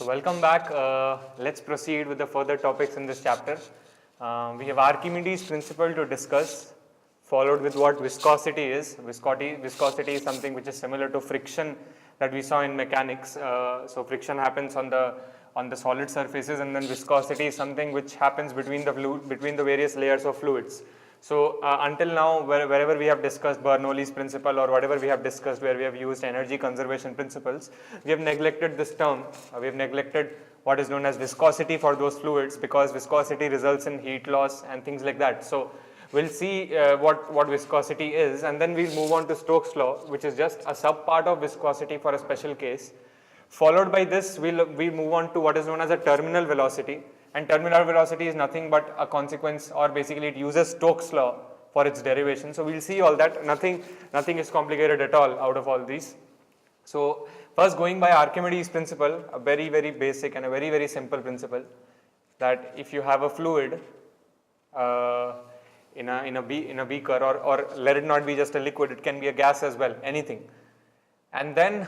So welcome back. Let's proceed with the further topics in this chapter. We have Archimedes' principle to discuss, followed with what viscosity is. Viscosity is something which is similar to friction that we saw in mechanics. So friction happens on the solid surfaces, and then viscosity is something which happens between the various layers of fluids. So until now, wherever we have discussed Bernoulli's principle or whatever we have discussed where we have used energy conservation principles, we have neglected this term. We have neglected what is known as viscosity for those fluids, because viscosity results in heat loss and things like that. So we'll see what viscosity is, and then we'll move on to Stokes' law, which is just a sub part of viscosity for a special case. Followed by this, we'll move on to what is known as a terminal velocity. And terminal velocity is nothing but a consequence, or basically it uses Stokes' law for its derivation. So we'll see all that. Nothing is complicated at all out of all these. So first, going by Archimedes' principle, a very basic and a very simple principle, that if you have a fluid in a beaker, or let it not be just a liquid, it can be a gas as well, anything. And then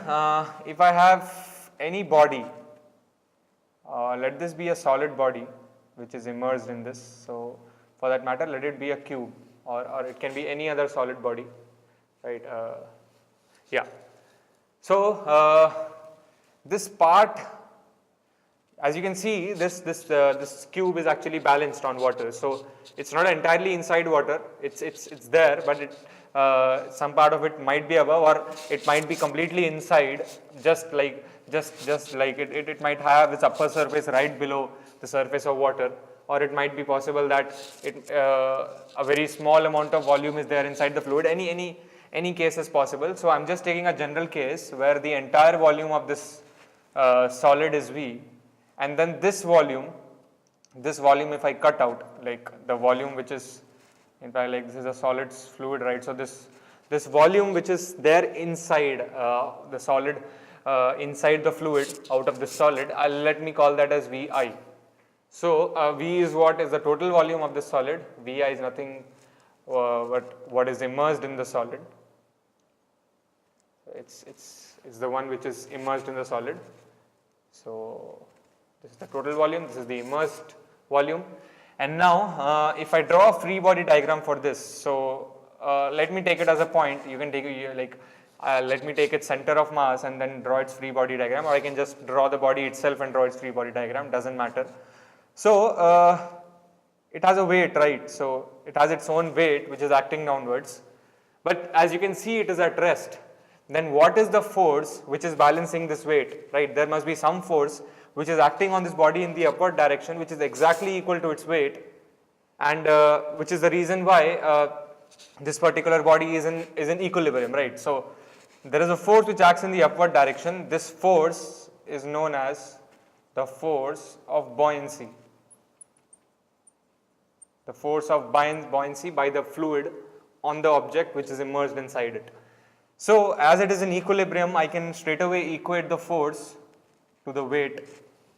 if I have any body, let this be a solid body which is immersed in this. So for that matter, let it be a cube, or it can be any other solid body, right? Yeah. So this part, as you can see, this cube is actually balanced on water. So it's not entirely inside water. It's there, but some part of it might be above, or it might be completely inside, just like it might have its upper surface right below the surface of water, or it might be possible that a very small amount of volume is there inside the fluid. Any case is possible. So I'm just taking a general case where the entire volume of this solid is V, and then this volume if I cut out, like the volume which is, in fact, like this is a solid fluid, right? So this volume which is there inside the solid, inside the fluid out of this solid, let me call that as Vi. So V is what is the total volume of this solid. Vi is nothing but what is immersed in the solid. It's the one which is immersed in the solid. So this is the total volume, this is the immersed volume. And now if I draw a free body diagram for this, so let me take it as a point. You can take it let me take its center of mass and then draw its free body diagram, or I can just draw the body itself and draw its free body diagram, doesn't matter. So it has a weight, right? So it has its own weight which is acting downwards, but as you can see, it is at rest. Then what is the force which is balancing this weight, right? There must be some force which is acting on this body in the upward direction, which is exactly equal to its weight, and which is the reason why this particular body is in equilibrium, right? So there is a force which acts in the upward direction. This force is known as the force of buoyancy. The force of buoyancy by the fluid on the object which is immersed inside it. So as it is in equilibrium, I can straight away equate the force to the weight,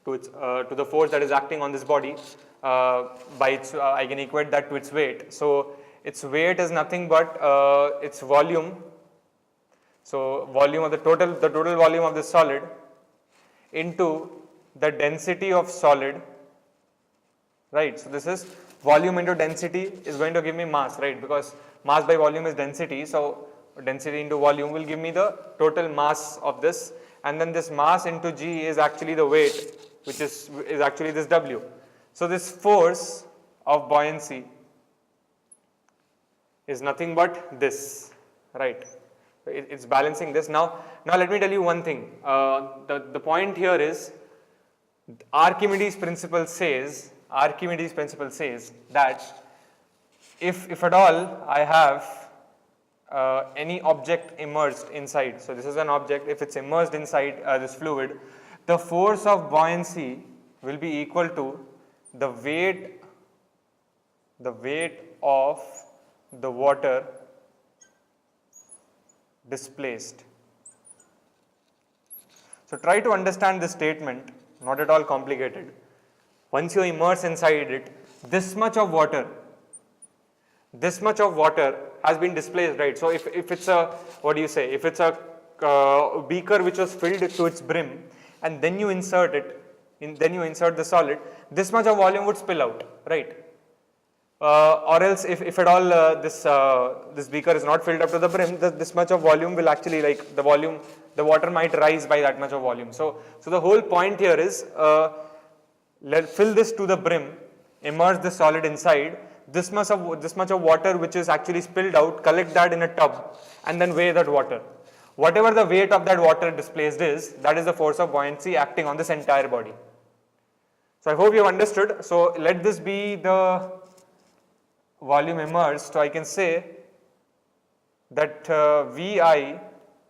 to the force that is acting on this body I can equate that to its weight. So its weight is nothing but its volume. So volume of the total volume of this solid into the density of solid, right? So this is volume into density is going to give me mass, right? Because mass by volume is density. So density into volume will give me the total mass of this, and then this mass into G is actually the weight, which is actually this W. So this force of buoyancy is nothing but this, right? It's balancing this. Now let me tell you one thing. The point here is Archimedes' principle says that if at all I have any object immersed inside, so this is an object, if it's immersed inside this fluid, the force of buoyancy will be equal to the weight of the water displaced. So try to understand this statement, not at all complicated. Once you immerse inside it, this much of water has been displaced, right? So if it's a, if it's a beaker which was filled to its brim, and then you insert it, then you insert the solid, this much of volume would spill out, right? Or else if at all this beaker is not filled up to the brim, this much of volume will actually, like, the water might rise by that much of volume. So the whole point here is, fill this to the brim, immerse the solid inside, this much of water which is actually spilled out, collect that in a tub and then weigh that water. Whatever the weight of that water displaced is, that is the force of buoyancy acting on this entire body. So I hope you have understood. So let this be the volume immersed. So I can say that Vi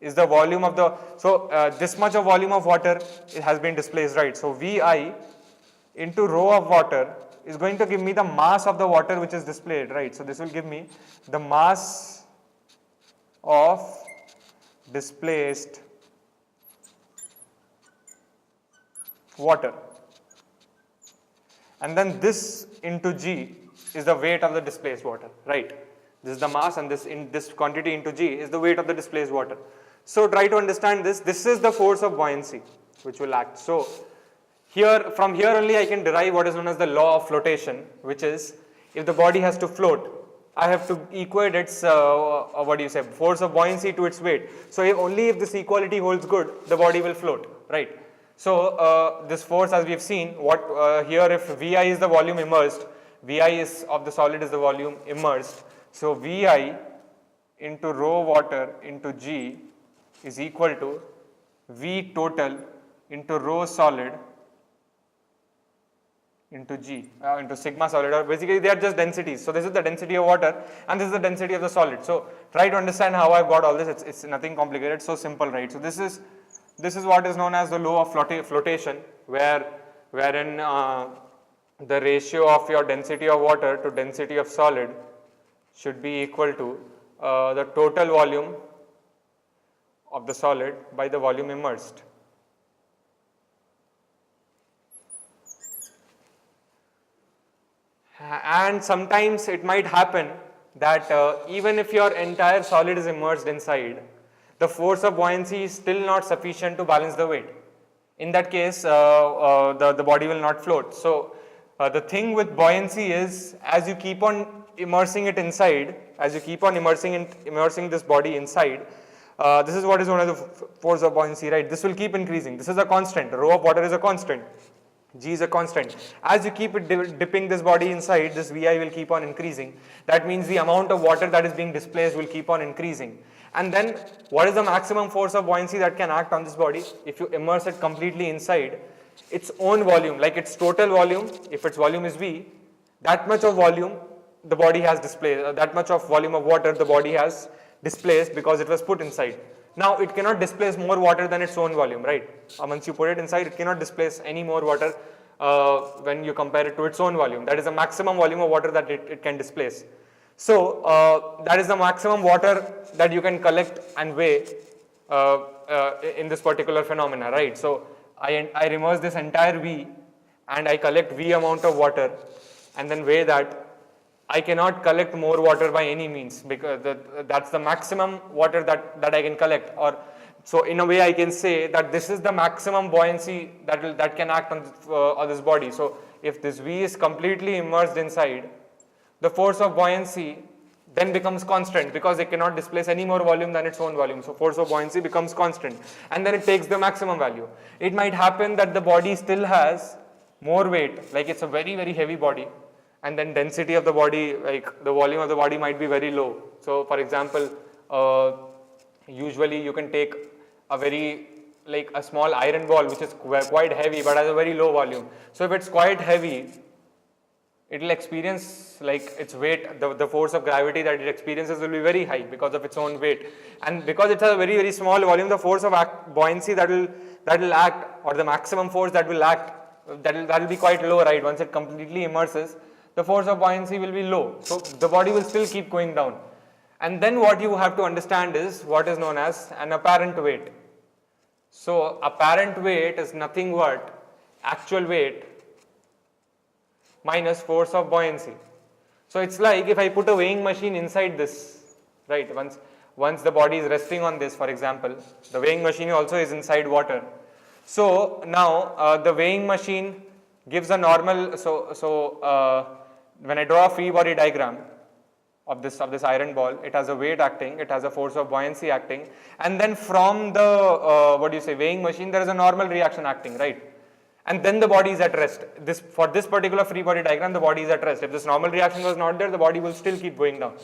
is the volume of the, so this much of volume of water has been displaced, right? So Vi into rho of water is going to give me the mass of the water which is displayed, right? So this will give me the mass of displaced water, and then this into G is the weight of the displaced water, right? This is the mass, and this quantity into G is the weight of the displaced water. So try to understand this. This is the force of buoyancy which will act. So from here only I can derive what is known as the law of flotation, which is, if the body has to float, I have to equate its force of buoyancy to its weight. So only if this equality holds good, the body will float, right? So this force, as we have seen, here if Vi is the volume immersed, Vi is of the solid is the volume immersed. So Vi into rho water into G is equal to V total into rho solid into G, into sigma solid, or basically they are just densities. So this is the density of water and this is the density of the solid. So try to understand how I've got all this. It's nothing complicated, so simple, right? So this is what is known as the law of flotation, wherein the ratio of your density of water to density of solid should be equal to the total volume of the solid by the volume immersed. And sometimes it might happen that even if your entire solid is immersed inside, the force of buoyancy is still not sufficient to balance the weight. In that case, the body will not float. So the thing with buoyancy is, as you keep on immersing it inside, as you keep on immersing this body inside, this is what is known as the force of buoyancy, right? This will keep increasing. This is a constant. Rho of water is a constant. G is a constant. As you keep it dipping this body inside, this Vi will keep on increasing. That means the amount of water that is being displaced will keep on increasing. And then what is the maximum force of buoyancy that can act on this body? If you immerse it completely inside, its own volume, like its total volume, if its volume is V, that much of volume the body has displaced, that much of volume of water the body has displaced because it was put inside. Now it cannot displace more water than its own volume, right? Once you put it inside, it cannot displace any more water when you compare it to its own volume. That is the maximum volume of water that it can displace. So that is the maximum water that you can collect and weigh in this particular phenomena, right? So I immerse this entire V and I collect V amount of water and then weigh that. I cannot collect more water by any means because that's the maximum water that I can collect. Or so in a way I can say that this is the maximum buoyancy that can act on this body. So if this V is completely immersed inside, the force of buoyancy then becomes constant because it cannot displace any more volume than its own volume. So force of buoyancy becomes constant and then it takes the maximum value. It might happen that the body still has more weight, like it's a very, very heavy body, and then density of the body, like the volume of the body might be very low. So for example, usually you can take a small iron ball which is quite heavy but has a very low volume. So if it's quite heavy, it will experience like its weight, the force of gravity that it experiences will be very high because of its own weight. And because it has a very, very small volume, the force of buoyancy that will act, or the maximum force that will act, that will be quite low, right? Once it completely immerses, the force of buoyancy will be low. So the body will still keep going down. And then what you have to understand is what is known as an apparent weight. So apparent weight is nothing but actual weight minus force of buoyancy. So it's like if I put a weighing machine inside this, right? Once the body is resting on this, for example, the weighing machine also is inside water. So now the weighing machine gives a normal, when I draw a free body diagram of this iron ball, it has a weight acting, it has a force of buoyancy acting, and then from the weighing machine, there is a normal reaction acting, right? And then the body is at rest. For this particular free body diagram, the body is at rest. If this normal reaction was not there, the body will still keep going down.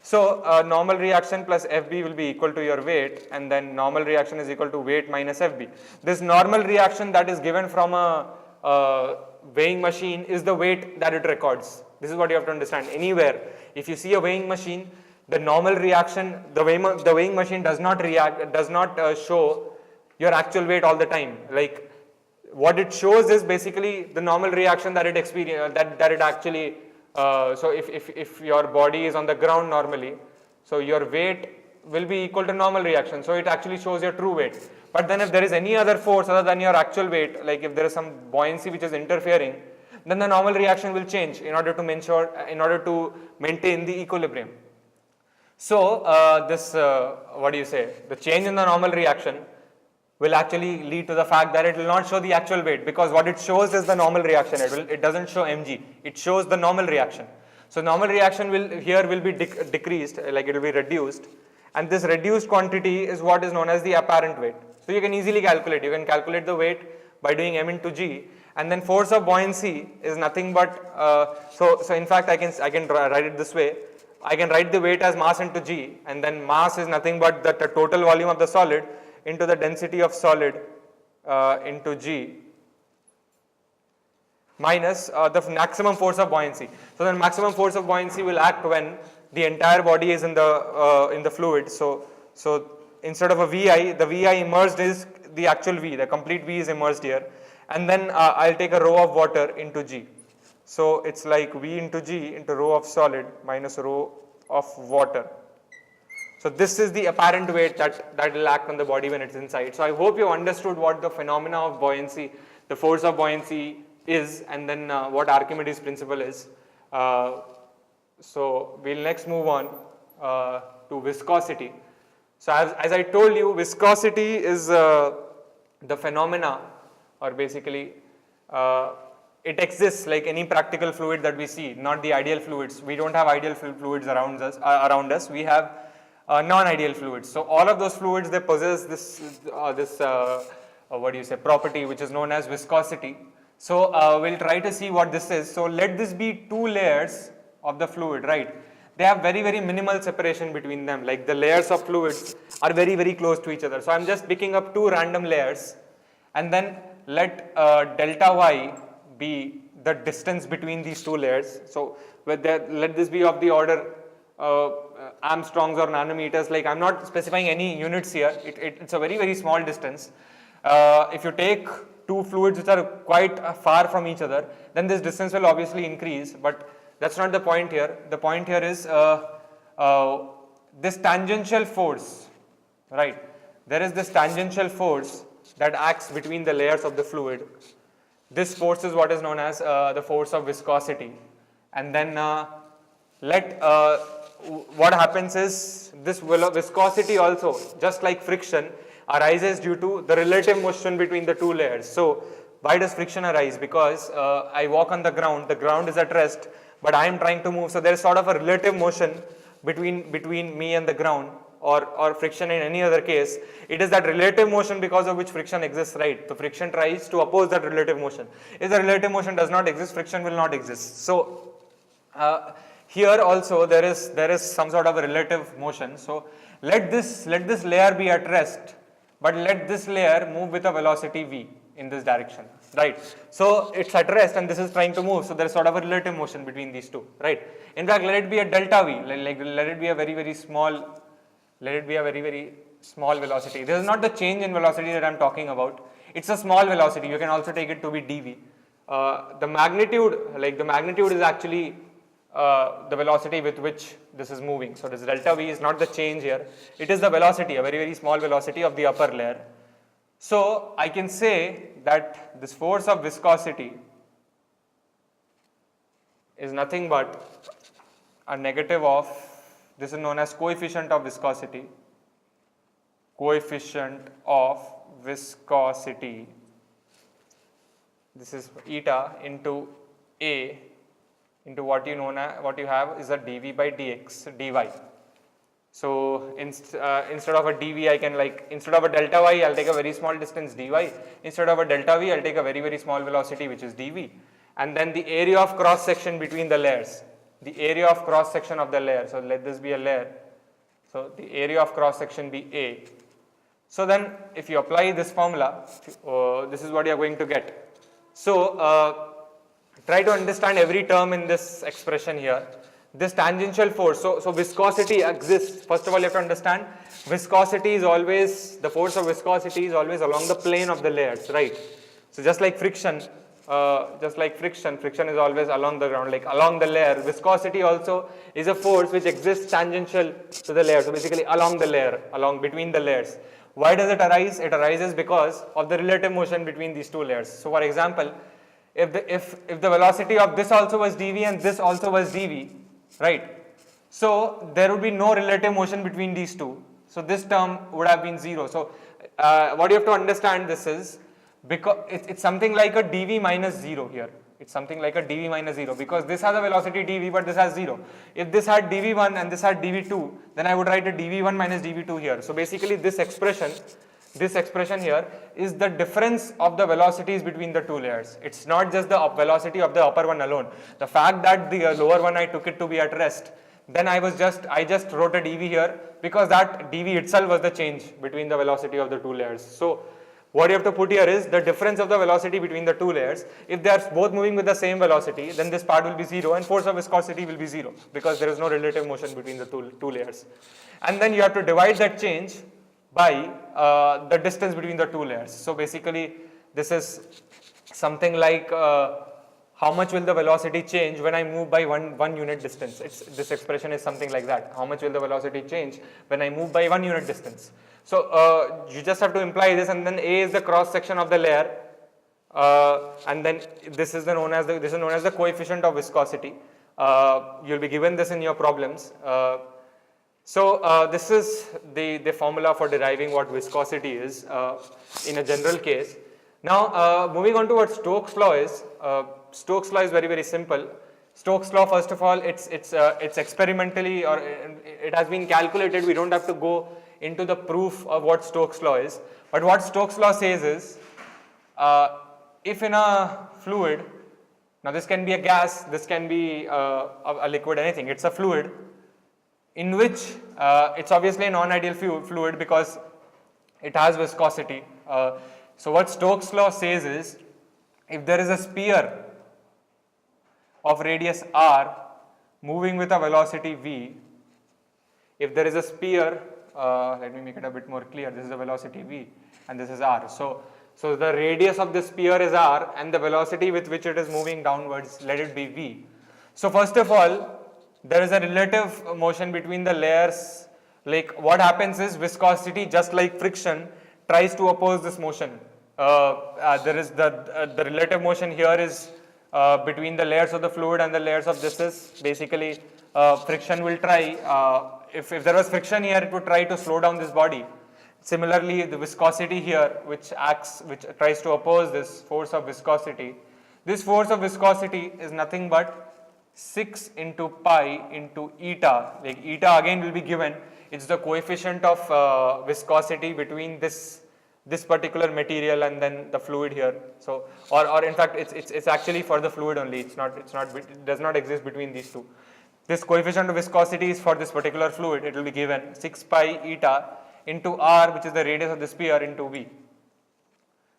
So normal reaction plus Fb will be equal to your weight, and then normal reaction is equal to weight minus Fb. This normal reaction that is given from a weighing machine is the weight that it records. This is what you have to understand. Anywhere, if you see a weighing machine, the normal reaction, the weighing machine does not show your actual weight all the time. Like, what it shows is basically the normal reaction that it experiences, that it actually, so if your body is on the ground normally, so your weight will be equal to normal reaction, so it actually shows your true weight. But then if there is any other force other than your actual weight, like if there is some buoyancy which is interfering, then the normal reaction will change in order to maintain the equilibrium. So the change in the normal reaction will actually lead to the fact that it will not show the actual weight, because what it shows is the normal reaction. It doesn't show mg, it shows the normal reaction. So normal reaction will be decreased, like it will be reduced, and this reduced quantity is what is known as the apparent weight. So you can easily calculate. You can calculate the weight by doing m into g, and then force of buoyancy is nothing but so in fact I can write it this way. I can write the weight as mass into g, and then mass is nothing but the total volume of the solid into the density of solid into g minus the maximum force of buoyancy. So the maximum force of buoyancy will act when the entire body is in the fluid. So instead of a Vi, the Vi immersed is the actual V, the complete V is immersed here, and then I'll take a rho of water into G. So it's like V into G into rho of solid minus rho of water. So this is the apparent weight that will act on the body when it's inside. So I hope you understood what the phenomena of buoyancy, the force of buoyancy is, and then what Archimedes principle is. So we'll next move on to viscosity. So as I told you, viscosity is the phenomena, or basically it exists like any practical fluid that we see, not the ideal fluids. We don't have ideal fluids around us. We have non-ideal fluids. So all of those fluids, they possess this property which is known as viscosity. So we'll try to see what this is. So let this be two layers of the fluid, right? They have very, very minimal separation between them. Like the layers of fluids are very, very close to each other. So I'm just picking up two random layers, and then let delta y be the distance between these two layers. So let this be of the order Armstrongs or nanometers. Like I'm not specifying any units here. It's a very, very small distance. If you take two fluids which are quite far from each other, then this distance will obviously increase, but that's not the point here. The point here is this tangential force, right? There is this tangential force that acts between the layers of the fluid. This force is what is known as the force of viscosity. And then what happens is this viscosity also, just like friction, arises due to the relative motion between the two layers. So why does friction arise? Because I walk on the ground is at rest, but I am trying to move. So there is sort of a relative motion between me and the ground, or friction in any other case. It is that relative motion because of which friction exists, right? So friction tries to oppose that relative motion. If the relative motion does not exist, friction will not exist. So here also there is some sort of a relative motion. So let this layer be at rest, but let this layer move with a velocity v in this direction, right? So it's at rest and this is trying to move. So there is sort of a relative motion between these two, right? In fact, let it be a delta v. Let it be a very, very small. Let it be a very, very small velocity. This is not the change in velocity that I'm talking about. It's a small velocity. You can also take it to be dv. The magnitude is actually the velocity with which this is moving. So this delta v is not the change here. It is the velocity, a very, very small velocity of the upper layer. So I can say that this force of viscosity is nothing but a negative of, this is known as coefficient of viscosity. Coefficient of viscosity this is eta into A into what you have is a dv by dx dy. So instead of a dv, I can instead of a delta y, I'll take a very small distance dy. Instead of a delta v, I'll take a very, very small velocity, which is dv. And then the area of cross section between the layers, the area of cross section of the layer. So let this be a layer. So the area of cross section be A. So then if you apply this formula, this is what you are going to get. So try to understand every term in this expression here. This tangential force, so viscosity exists. First of all, you have to understand viscosity is always, the force of viscosity is always along the plane of the layers, right? So just like friction is always along the ground, like along the layer. Viscosity also is a force which exists tangential to the layer. So basically along the layer, along between the layers. Why does it arise? It arises because of the relative motion between these two layers. So for example, if the velocity of this also was dv and this also was dv, right? So there would be no relative motion between these two. So this term would have been 0. So what you have to understand this is, because it's something like a dv minus 0 here. It's something like a dv minus 0 because this has a velocity dv but this has 0. If this had dv1 and this had dv2, then I would write a dv1 minus dv2 here. So basically this expression here is the difference of the velocities between the two layers. It's not just the velocity of the upper one alone. The fact that the lower one I took it to be at rest, then I just wrote a dv here because that dv itself was the change between the velocity of the two layers. So what you have to put here is the difference of the velocity between the two layers. If they are both moving with the same velocity, then this part will be 0 and force of viscosity will be 0 because there is no relative motion between the two layers. And then you have to divide that change by the distance between the two layers. So basically this is something like how much will the velocity change when I move by one unit distance. This expression is something like that. How much will the velocity change when I move by 1 unit distance. So you just have to imply this, and then A is the cross section of the layer, and then this is known as the coefficient of viscosity. You'll be given this in your problems. So this is the formula for deriving what viscosity is in a general case. Now moving on to what Stokes' law is. Stokes' law is very, very simple. Stokes' law, first of all, it's experimentally, or it has been calculated. We don't have to go into the proof of what Stokes' law is. But what Stokes' law says is, if in a fluid, now this can be a gas, this can be a liquid, anything, it's a fluid, in which it's obviously a non-ideal fluid because it has viscosity. So what Stokes' law says is, if there is a sphere of radius r moving with a velocity v, if there is a sphere, let me make it a bit more clear, this is the velocity v and this is r. So the radius of the sphere is r and the velocity with which it is moving downwards, let it be v. So first of all, there is a relative motion between the layers. Like what happens is viscosity, just like friction, tries to oppose this motion. There is the relative motion here is between the layers of the fluid and the layers of this is basically friction will try, if there was friction here, it would try to slow down this body. Similarly, the viscosity here, which tries to oppose this force of viscosity. This force of viscosity is nothing but 6 into pi into eta. Like eta again will be given. It's the coefficient of viscosity between this particular material and then the fluid here. So, or in fact, it's actually for the fluid only. It does not exist between these two. This coefficient of viscosity is for this particular fluid. It will be given 6 pi eta into r, which is the radius of the sphere, into v.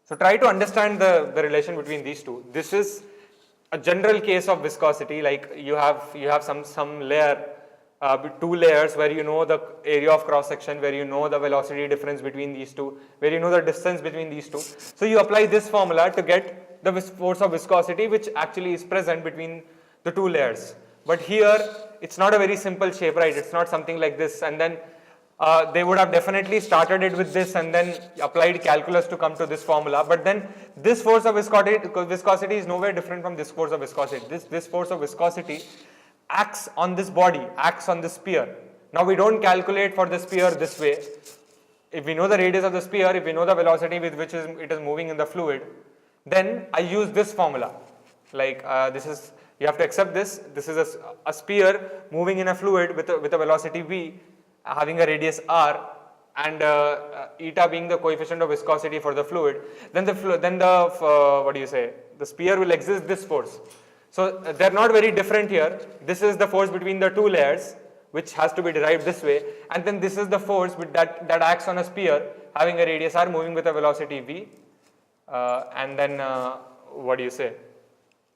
So try to understand the relation between these two. This is a general case of viscosity. Like you have some layer, two layers where you know the area of cross section, where you know the velocity difference between these two, where you know the distance between these two. So you apply this formula to get the force of viscosity, which actually is present between the two layers. But here it's not a very simple shape, right? It's not something like this, and then they would have definitely started it with this and then applied calculus to come to this formula. But then this force of viscosity is nowhere different from this force of viscosity. This force of viscosity acts on this body, acts on the sphere. Now we don't calculate for the sphere this way. If we know the radius of the sphere, if we know the velocity with which it is moving in the fluid, then I use this formula. Like this is, you have to accept this. This is a sphere moving in a fluid with a velocity v, having a radius r, and eta being the coefficient of viscosity for the fluid. Then the what do you say? The sphere will exist this force. So they are not very different here. This is the force between the two layers, which has to be derived this way, and then this is the force that acts on a sphere having a radius r moving with a velocity v, and then what do you say?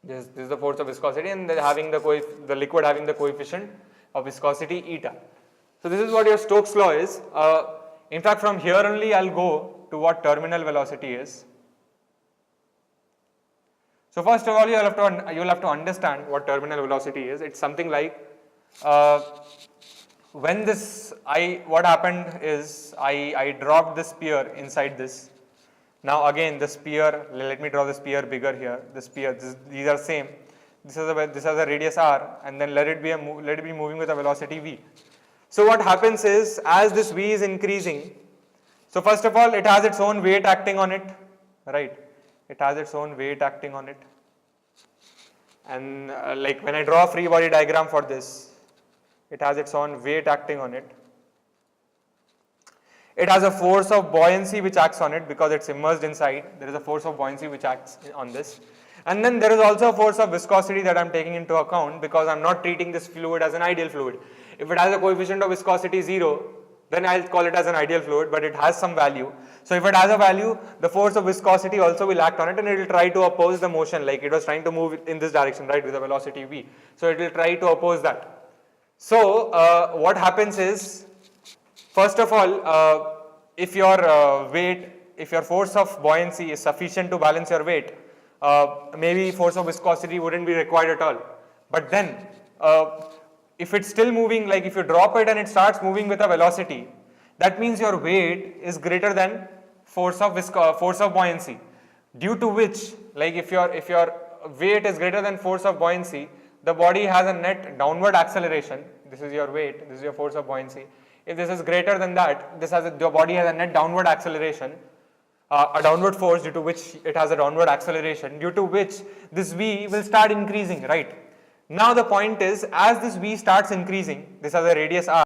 This is the force of viscosity, and then having the liquid having the coefficient of viscosity eta. So this is what your Stokes law is. In fact, from here only I'll go to what terminal velocity is. So first of all, you will have to understand what terminal velocity is. It's something like when what happened is I dropped the sphere inside this. Now again the sphere, let me draw the sphere bigger here. The sphere, these are same. This has a radius r, and then let it be moving with a velocity v. So what happens is, as this v is increasing, so first of all it has its own weight acting on it, right? It has its own weight acting on it. And like when I draw a free body diagram for this, it has its own weight acting on it. It has a force of buoyancy which acts on it because it's immersed inside. There is a force of buoyancy which acts on this. And then there is also a force of viscosity that I'm taking into account because I'm not treating this fluid as an ideal fluid. If it has a coefficient of viscosity 0, then I'll call it as an ideal fluid, but it has some value. So if it has a value, the force of viscosity also will act on it, and it will try to oppose the motion, like it was trying to move in this direction, right, with a velocity v. So it will try to oppose that. So what happens is, first of all, if your if your force of buoyancy is sufficient to balance your weight, maybe force of viscosity wouldn't be required at all. But then, if it's still moving, like if you drop it and it starts moving with a velocity, that means your weight is greater than force of buoyancy, due to which, like if your weight is greater than force of buoyancy, the body has a net downward acceleration. This is your weight, this is your force of buoyancy. If this is greater than that, the body has a net downward acceleration, a downward force due to which it has a downward acceleration, due to which this v will start increasing, right? Now the point is, as this v starts increasing, this has a radius r,